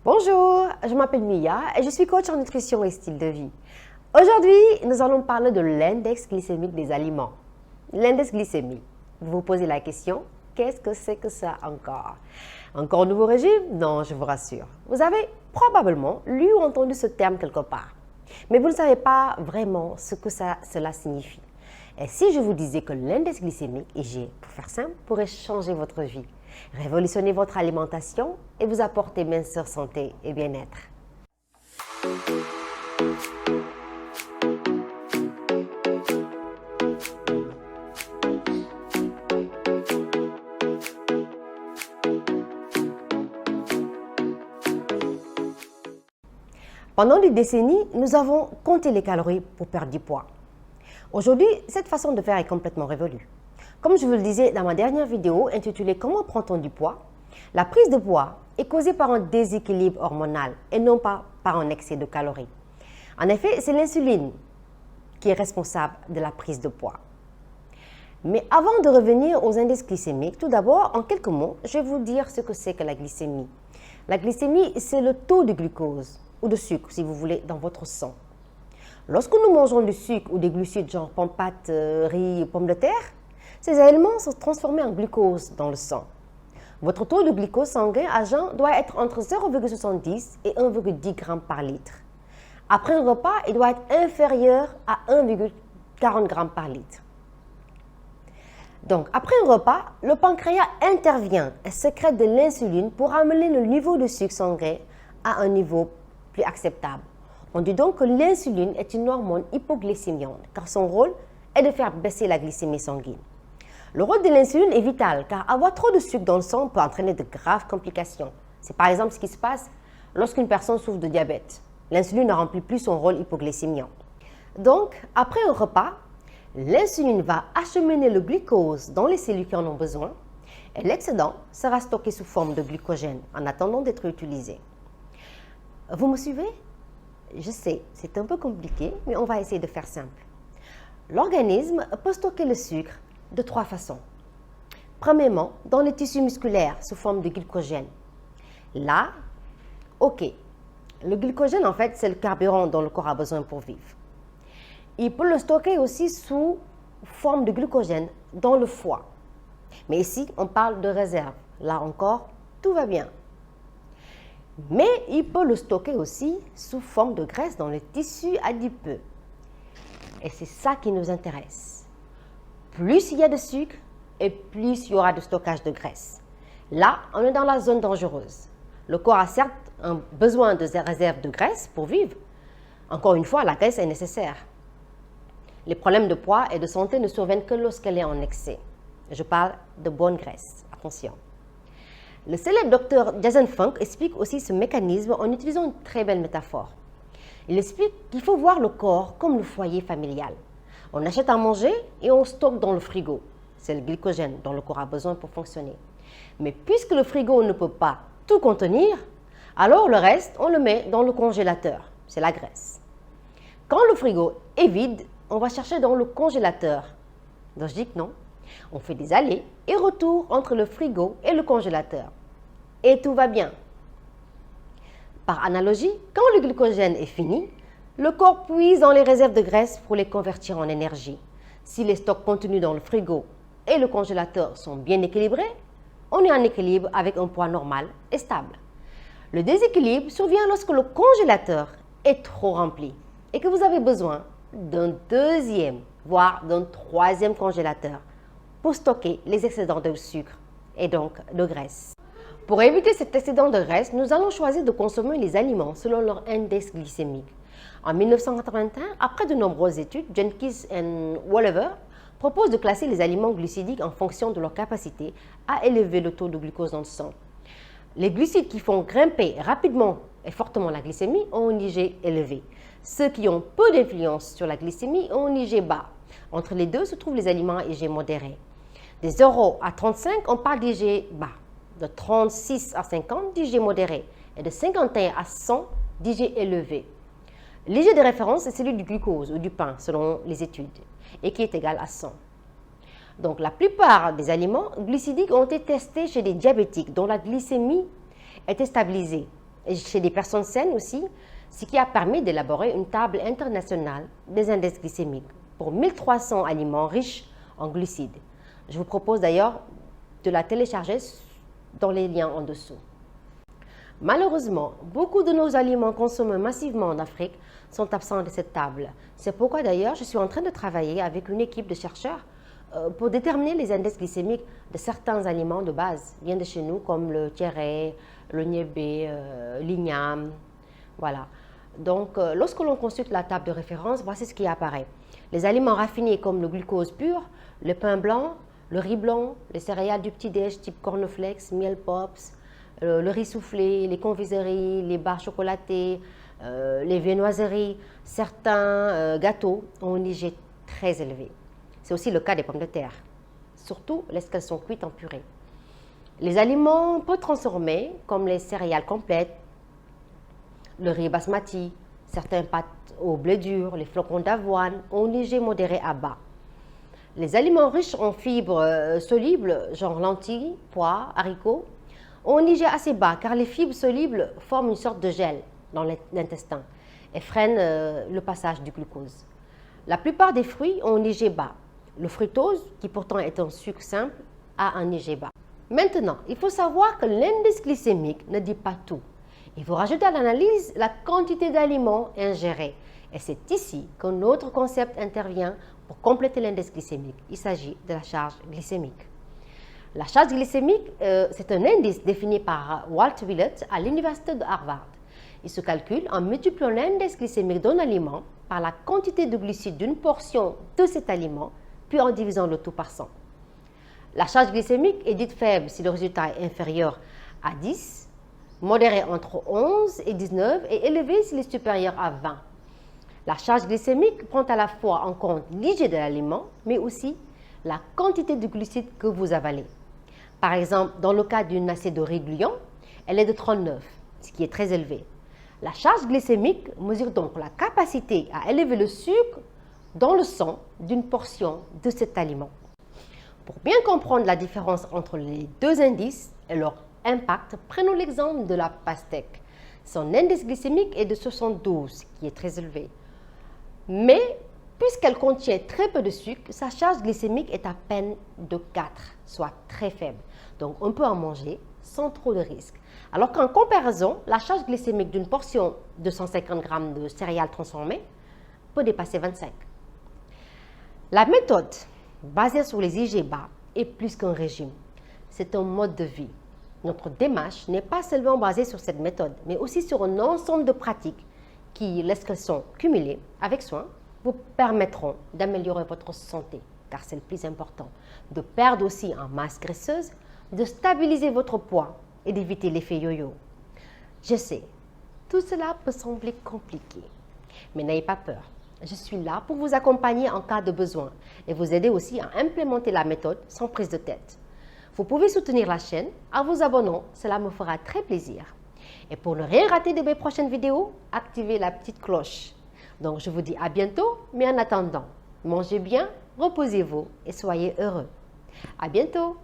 Bonjour, je m'appelle Mia et je suis coach en nutrition et style de vie. Aujourd'hui, nous allons parler de l'index glycémique des aliments. L'index glycémique. Vous vous posez la question, qu'est-ce que c'est que ça encore? Encore un nouveau régime? Non, je vous rassure. Vous avez probablement lu ou entendu ce terme quelque part, mais vous ne savez pas vraiment ce que cela signifie. Et si je vous disais que l'index glycémique, IG, pour faire simple, pourrait changer votre vie, révolutionner votre alimentation et vous apporter minceur, santé et bien-être. Pendant des décennies, nous avons compté les calories pour perdre du poids. Aujourd'hui, cette façon de faire est complètement révolue. Comme je vous le disais dans ma dernière vidéo intitulée « Comment prend-on du poids ?», la prise de poids est causée par un déséquilibre hormonal et non pas par un excès de calories. En effet, c'est l'insuline qui est responsable de la prise de poids. Mais avant de revenir aux indices glycémiques, tout d'abord, en quelques mots, je vais vous dire ce que c'est que la glycémie. La glycémie, c'est le taux de glucose ou de sucre, si vous voulez, dans votre sang. Lorsque nous mangeons du sucre ou des glucides genre pommes, pâtes, riz, pommes de terre, ces éléments sont transformés en glucose dans le sang. Votre taux de glucose sanguin à jeun doit être entre 0,70 et 1,10 g par litre. Après un repas, il doit être inférieur à 1,40 g par litre. Donc, après un repas, le pancréas intervient et sécrète de l'insuline pour amener le niveau de sucre sanguin à un niveau plus acceptable. On dit donc que l'insuline est une hormone hypoglycémiante car son rôle est de faire baisser la glycémie sanguine. Le rôle de l'insuline est vital car avoir trop de sucre dans le sang peut entraîner de graves complications. C'est par exemple ce qui se passe lorsqu'une personne souffre de diabète. L'insuline ne remplit plus son rôle hypoglycémiant. Donc, après un repas, l'insuline va acheminer le glucose dans les cellules qui en ont besoin et l'excédent sera stocké sous forme de glycogène en attendant d'être utilisé. Vous me suivez? Je sais, c'est un peu compliqué, mais on va essayer de faire simple. L'organisme peut stocker le sucre de trois façons. Premièrement, dans les tissus musculaires sous forme de glycogène. Là, ok, le glycogène en fait c'est le carburant dont le corps a besoin pour vivre. Il peut le stocker aussi sous forme de glycogène dans le foie. Mais ici, on parle de réserve. Là encore, tout va bien. Mais il peut le stocker aussi sous forme de graisse dans le tissu adipeux. Et c'est ça qui nous intéresse. Plus il y a de sucre et plus il y aura de stockage de graisse. Là, on est dans la zone dangereuse. Le corps a certes un besoin de réserve de graisse pour vivre. Encore une fois, la graisse est nécessaire. Les problèmes de poids et de santé ne surviennent que lorsqu'elle est en excès. Je parle de bonne graisse. Attention. Le célèbre docteur Jason Funk explique aussi ce mécanisme en utilisant une très belle métaphore. Il explique qu'il faut voir le corps comme le foyer familial. On achète à manger et on stocke dans le frigo. C'est le glycogène dont le corps a besoin pour fonctionner. Mais puisque le frigo ne peut pas tout contenir, alors le reste, on le met dans le congélateur. C'est la graisse. Quand le frigo est vide, on va chercher dans le congélateur. Logique, non? On fait des allers et retours entre le frigo et le congélateur. Et tout va bien. Par analogie, quand le glycogène est fini, le corps puise dans les réserves de graisse pour les convertir en énergie. Si les stocks contenus dans le frigo et le congélateur sont bien équilibrés, on est en équilibre avec un poids normal et stable. Le déséquilibre survient lorsque le congélateur est trop rempli et que vous avez besoin d'un deuxième, voire d'un troisième congélateur pour stocker les excédents de sucre et donc de graisse. Pour éviter cet excédent de graisse, nous allons choisir de consommer les aliments selon leur index glycémique. En 1981, après de nombreuses études, Jenkins et Walliver proposent de classer les aliments glucidiques en fonction de leur capacité à élever le taux de glucose dans le sang. Les glucides qui font grimper rapidement et fortement la glycémie ont un IG élevé. Ceux qui ont peu d'influence sur la glycémie ont un IG bas. Entre les deux se trouvent les aliments à IG modéré. De 0 à 35, on parle d'IG bas. De 36 à 50, d'IG modéré. Et de 51 à 100, d'IG élevé. L'IG de référence est celui du glucose ou du pain, selon les études, et qui est égal à 100. Donc, la plupart des aliments glucidiques ont été testés chez des diabétiques dont la glycémie était stabilisée. et chez les personnes saines aussi, ce qui a permis d'élaborer une table internationale des index glycémiques pour 1300 aliments riches en glucides. Je vous propose d'ailleurs de la télécharger dans les liens en dessous. Malheureusement, beaucoup de nos aliments consommés massivement en Afrique sont absents de cette table. C'est pourquoi d'ailleurs je suis en train de travailler avec une équipe de chercheurs pour déterminer les index glycémiques de certains aliments de base, bien de chez nous, comme le tiéré, le niébé, l'igname. Voilà. Donc, lorsque l'on consulte la table de référence, voici ce qui apparaît. Les aliments raffinés comme le glucose pur, le pain blanc, le riz blanc, les céréales du petit-déj type cornflakes, miel pops, le riz soufflé, les confiseries, les barres chocolatées, les viennoiseries, certains gâteaux ont une IG très élevée. C'est aussi le cas des pommes de terre, surtout lorsqu'elles sont cuites en purée. Les aliments peu transformés, comme les céréales complètes, le riz basmati, certaines pâtes au blé dur, les flocons d'avoine, ont une IG modérée à bas. Les aliments riches en fibres solubles, genre lentilles, pois, haricots, ont un IG assez bas car les fibres solubles forment une sorte de gel dans l'intestin et freinent le passage du glucose. La plupart des fruits ont un IG bas. Le fructose, qui pourtant est un sucre simple, a un IG bas. Maintenant, il faut savoir que l'indice glycémique ne dit pas tout. Il faut rajouter à l'analyse la quantité d'aliments ingérés. Et c'est ici qu'un autre concept intervient pour compléter l'indice glycémique. Il s'agit de la charge glycémique. La charge glycémique, c'est un indice défini par Walt Willett à l'université de Harvard. Il se calcule en multipliant l'indice glycémique d'un aliment par la quantité de glucides d'une portion de cet aliment, puis en divisant le tout par 100. La charge glycémique est dite faible si le résultat est inférieur à 10, modérée entre 11 et 19 et élevée s'il est supérieur à 20. La charge glycémique prend à la fois en compte l'IG de l'aliment, mais aussi la quantité de glucides que vous avalez. Par exemple, dans le cas d'une assiette de riz gluant, elle est de 39, ce qui est très élevé. La charge glycémique mesure donc la capacité à élever le sucre dans le sang d'une portion de cet aliment. Pour bien comprendre la différence entre les deux indices et leur impact, prenons l'exemple de la pastèque. Son indice glycémique est de 72, qui est très élevé. Mais puisqu'elle contient très peu de sucre, sa charge glycémique est à peine de 4, soit très faible. Donc on peut en manger sans trop de risques. Alors qu'en comparaison, la charge glycémique d'une portion de 150 g de céréales transformées peut dépasser 25. La méthode basée sur les IG bas est plus qu'un régime. C'est un mode de vie. Notre démarche n'est pas seulement basée sur cette méthode, mais aussi sur un ensemble de pratiques qui, lorsqu'elles sont cumulées avec soin, vous permettront d'améliorer votre santé, car c'est le plus important, de perdre aussi en masse graisseuse, de stabiliser votre poids et d'éviter l'effet yo-yo. Je sais, tout cela peut sembler compliqué, mais n'ayez pas peur. Je suis là pour vous accompagner en cas de besoin et vous aider aussi à implémenter la méthode sans prise de tête. Vous pouvez soutenir la chaîne en vous abonnant, cela me fera très plaisir. Et pour ne rien rater de mes prochaines vidéos, activez la petite cloche. Donc je vous dis à bientôt, mais en attendant, mangez bien, reposez-vous et soyez heureux. À bientôt!